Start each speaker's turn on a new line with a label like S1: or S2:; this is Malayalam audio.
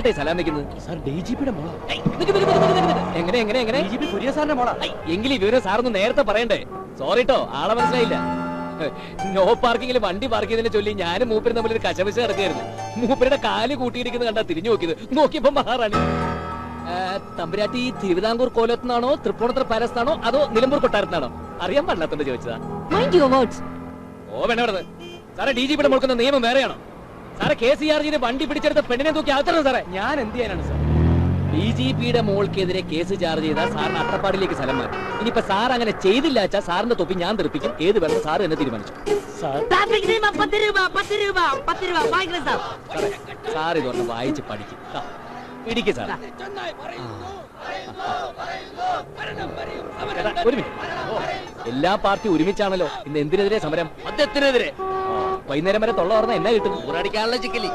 S1: ആർക്കിട്ടെ സലാം വെക്കുന്നത്?
S2: സാർ DGPയുടെ മോളാ.
S1: എങ്ങനെ എങ്ങനെ എങ്ങനെ
S2: DGP കുര്യൻ സാറിന്റെ മോളാ.
S1: എങ്കിലും ഇവരെ സാറൊന്ന് നേരത്തെ പറയണ്ടേ? സോറിട്ടോ, ആളെ മനസ്സിലായില്ല. നോ പാർക്കിങ്ങിൽ വണ്ടി പാർക്ക് ചെയ്തതിനെ ചൊല്ലി ഞാനും മൂപ്പരും തമ്മിൽ ഒരു കശപിശ നടക്കുകയായിരുന്നു. മൂപ്പരുടെ കാല് കൂട്ടിയിരിക്കുന്നത് കണ്ടാ തിരിഞ്ഞു നോക്കിയത്. നോക്കിയപ്പോ മഹാറാണി. തമ്പുരാട്ടി തിരുവിതാംകൂർ കോലത്തുനിന്നാണോ തൃപ്പൂണിത്തുറ പാലസിനാണോ അതോ നിലമ്പൂർ കൊട്ടാരത്തിനാണോ? അറിയാൻ പാടില്ലാത്തോണ്ട് ചോദിച്ചതാ. ഓ വേണ്ട. സാറേ, DGPയുടെ മുൾക്കുന്ന നിയമം വേറെയാണോ? സാറെ, KCRG വണ്ടി പിടിച്ചെടുത്ത പെണ്ണിനെ നോക്കി അകത്തണം സാറേ. ഞാൻ എന്ത് ചെയ്യാനാണ് സാർ? DGPയുടെ മോൾക്കെതിരെ കേസ് ചാർജ് ചെയ്താൽ സാറിന് അട്ടപ്പാടിലേക്ക് സ്ഥലം മാറ്റും. ഇനിയിപ്പോ സാർ അങ്ങനെ ചെയ്തില്ല വെച്ചാൽ സാറിന്റെ തൊപ്പി ഞാൻ തെറിപ്പിക്കും. ഏത് വേണം സാർ എന്നെ തീരുമാനിച്ചു. സാർ ഇതൊന്ന് വായിച്ച് പഠിക്കും. ഇടിക്ക് സാർ. ഒരു മിനിറ്റ്. എല്ലാ പാർട്ടി ഒരുമിച്ചാണല്ലോ. ഇന്ന് എന്തിനെതിരെ സമരം? മദ്യത്തിനെതിരെ. വൈകുന്നേരം വരെ തൊള്ള പറഞ്ഞാൽ എന്നാ കിട്ടും? ഊറടിക്കാനുള്ള ചിക്കലി.